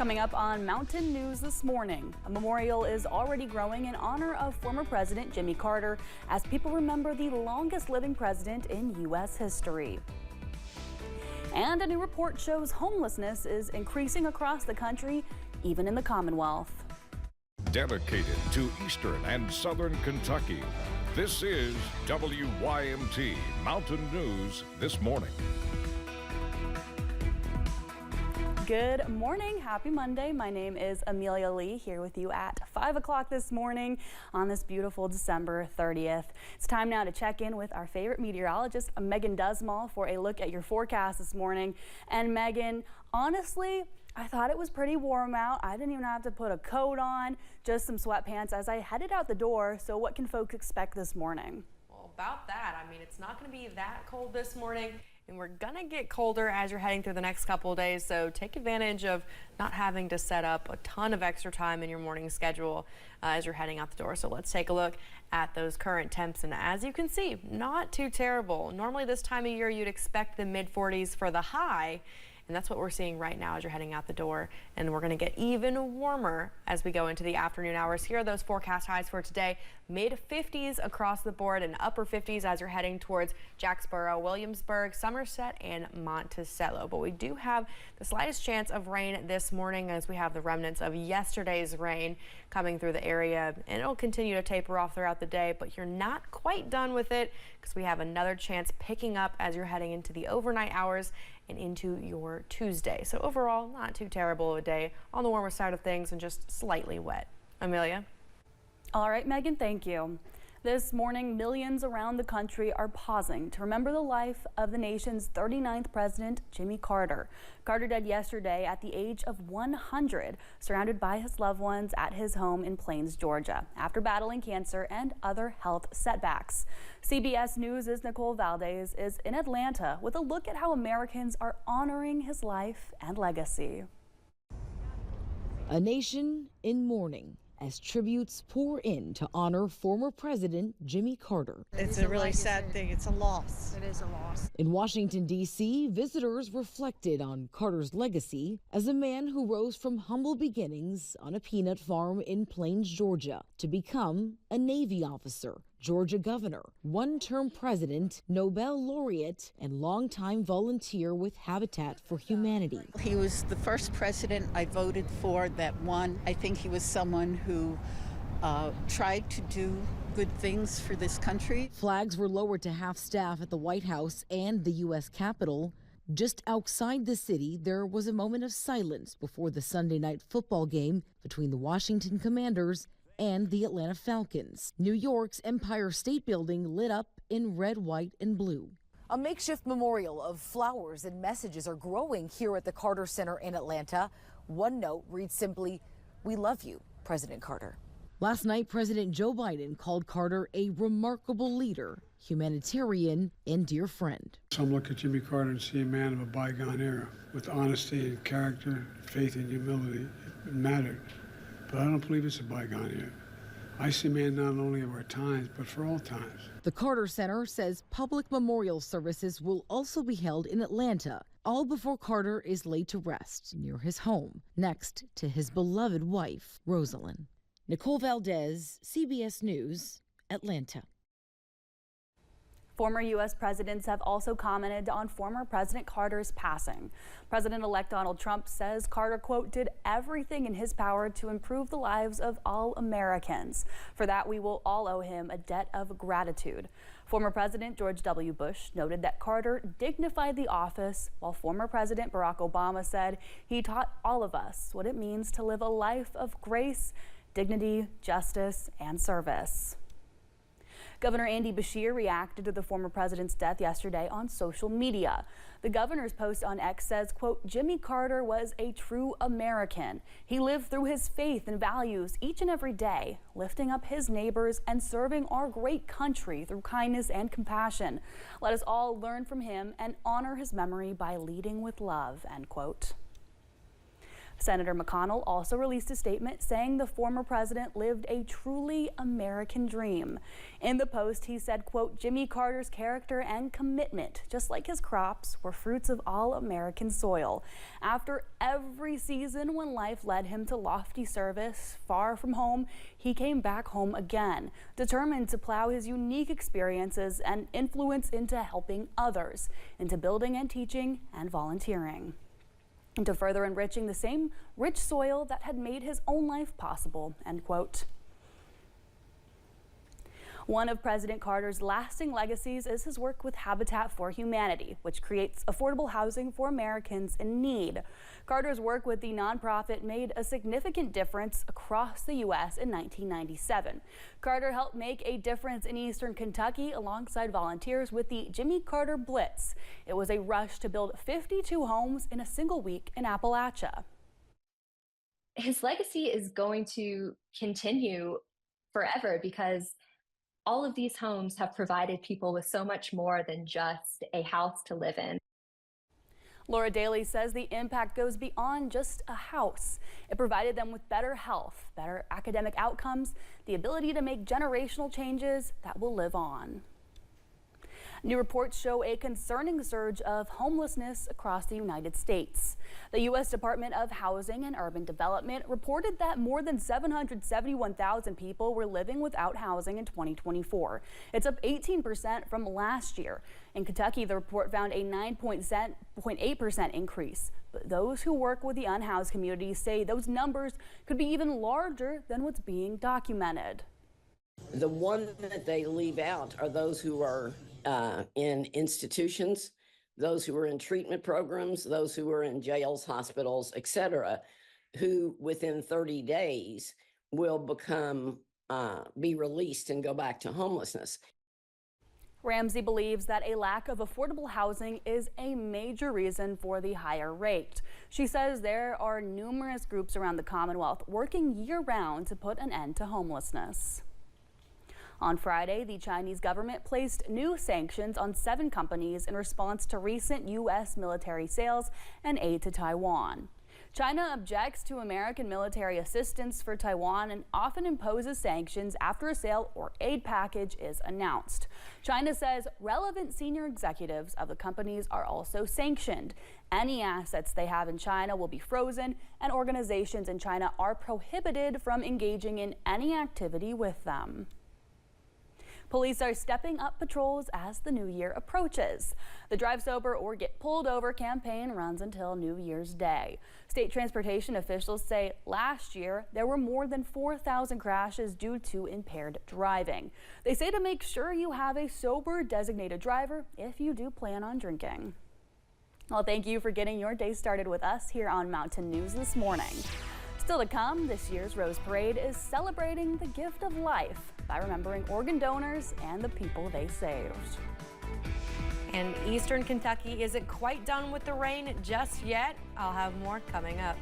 Coming up on Mountain News this morning, a memorial is already growing in honor of former President Jimmy Carter as people remember the longest living president in U.S. history. And a new report shows homelessness is increasing across the country, even in the Commonwealth. Dedicated to Eastern and Southern Kentucky, this is WYMT Mountain News this morning. Good morning. Happy Monday. My name is Amelia Lee, here with you at 5 o'clock this morning on this beautiful December 30th. It's time now to check in with our favorite meteorologist, Megan Dusmall, for a look at your forecast this morning. And Megan, honestly, I thought it was pretty warm out. I didn't even have to put a coat on, just some sweatpants as I headed out the door. So what can folks expect this morning? Well, about that, I mean, it's not going to be that cold this morning. And we're going to get colder as you're heading through the next couple of days, so take advantage of not having to set up a ton of extra time in your morning schedule as you're heading out the door. So let's take a look at those current temps, and as you can see, not too terrible. Normally this time of year you'd expect the mid-40s for the high, and that's what we're seeing right now as you're heading out the door. And we're going to get even warmer as we go into the afternoon hours. Here are those forecast highs for today. Mid-50s across the board and upper 50s as you're heading towards Jacksboro, Williamsburg, Somerset, and Monticello. But we do have the slightest chance of rain this morning as we have the remnants of yesterday's rain coming through the area. And it'll continue to taper off throughout the day, but you're not quite done with it because we have another chance picking up as you're heading into the overnight hours and into your Tuesday. So overall, not too terrible of a day, on the warmer side of things and just slightly wet. Amelia? All right, Megan, thank you. This morning, millions around the country are pausing to remember the life of the nation's 39th president, Jimmy Carter. Carter died yesterday at the age of 100, surrounded by his loved ones at his home in Plains, Georgia, after battling cancer and other health setbacks. CBS News' Nicole Valdez is in Atlanta with a look at how Americans are honoring his life and legacy. A nation in mourning as tributes pour in to honor former President Jimmy Carter. It's a really sad thing. It's a loss. It is a loss. In Washington, D.C., visitors reflected on Carter's legacy as a man who rose from humble beginnings on a peanut farm in Plains, Georgia, to become a Navy officer, Georgia governor, one-term president, Nobel laureate, and longtime volunteer with Habitat for Humanity. He was the first president I voted for that won. I think he was someone who tried to do good things for this country. Flags were lowered to half staff at the White House and the U.S. Capitol. Just outside the city, there was a moment of silence before the Sunday night football game between the Washington Commanders and the Atlanta Falcons. New York's Empire State Building lit up in red, white, and blue. A makeshift memorial of flowers and messages are growing here at the Carter Center in Atlanta. One note reads simply, "We love you, President Carter." Last night, President Joe Biden called Carter a remarkable leader, humanitarian, and dear friend. Some look at Jimmy Carter and see a man of a bygone era with honesty and character, faith and humility. It mattered. But I don't believe it's a bygone era. I see a man not only of our times, but for all times. The Carter Center says public memorial services will also be held in Atlanta, all before Carter is laid to rest near his home, next to his beloved wife, Rosalind. Nicole Valdez, CBS News, Atlanta. Former U.S. presidents have also commented on former President Carter's passing. President-elect Donald Trump says Carter, quote, did everything in his power to improve the lives of all Americans. For that, we will all owe him a debt of gratitude. Former President George W. Bush noted that Carter dignified the office, while former President Barack Obama said he taught all of us what it means to live a life of grace, dignity, justice, and service. Governor Andy Beshear reacted to the former president's death yesterday on social media. The governor's post on X says, quote, Jimmy Carter was a true American. He lived through his faith and values each and every day, lifting up his neighbors and serving our great country through kindness and compassion. Let us all learn from him and honor his memory by leading with love, end quote. Senator McConnell also released a statement saying the former president lived a truly American dream. In the post, he said, quote, Jimmy Carter's character and commitment, just like his crops, were fruits of all American soil. After every season when life led him to lofty service far from home, he came back home again, determined to plow his unique experiences and influence into helping others, into building and teaching and volunteering, into further enriching the same rich soil that had made his own life possible, end quote. One of President Carter's lasting legacies is his work with Habitat for Humanity, which creates affordable housing for Americans in need. Carter's work with the nonprofit made a significant difference across the U.S. in 1997. Carter helped make a difference in eastern Kentucky alongside volunteers with the Jimmy Carter Blitz. It was a rush to build 52 homes in a single week in Appalachia. His legacy is going to continue forever because all of these homes have provided people with so much more than just a house to live in. Laura Daly says the impact goes beyond just a house. It provided them with better health, better academic outcomes, the ability to make generational changes that will live on. New reports show a concerning surge of homelessness across the United States. The U.S. Department of Housing and Urban Development reported that more than 771,000 people were living without housing in 2024. It's up 18% from last year. In Kentucky, the report found a 9.8% increase. But those who work with the unhoused communities say those numbers could be even larger than what's being documented. The one that they leave out are those who are in institutions, those who are in treatment programs, those who are in jails, hospitals, etc., who within 30 days will be released and go back to homelessness. Ramsey believes that a lack of affordable housing is a major reason for the higher rate. She says there are numerous groups around the Commonwealth working year-round to put an end to homelessness. On Friday, the Chinese government placed new sanctions on 7 companies in response to recent U.S. military sales and aid to Taiwan. China objects to American military assistance for Taiwan and often imposes sanctions after a sale or aid package is announced. China says relevant senior executives of the companies are also sanctioned. Any assets they have in China will be frozen, and organizations in China are prohibited from engaging in any activity with them. Police are stepping up patrols as the new year approaches. The Drive Sober or Get Pulled Over campaign runs until New Year's Day. State transportation officials say last year there were more than 4,000 crashes due to impaired driving. They say to make sure you have a sober designated driver if you do plan on drinking. Well, thank you for getting your day started with us here on Mountain News this morning. Still to come, this year's Rose Parade is celebrating the gift of life by remembering organ donors and the people they saved. And eastern Kentucky isn't quite done with the rain just yet. I'll have more coming up.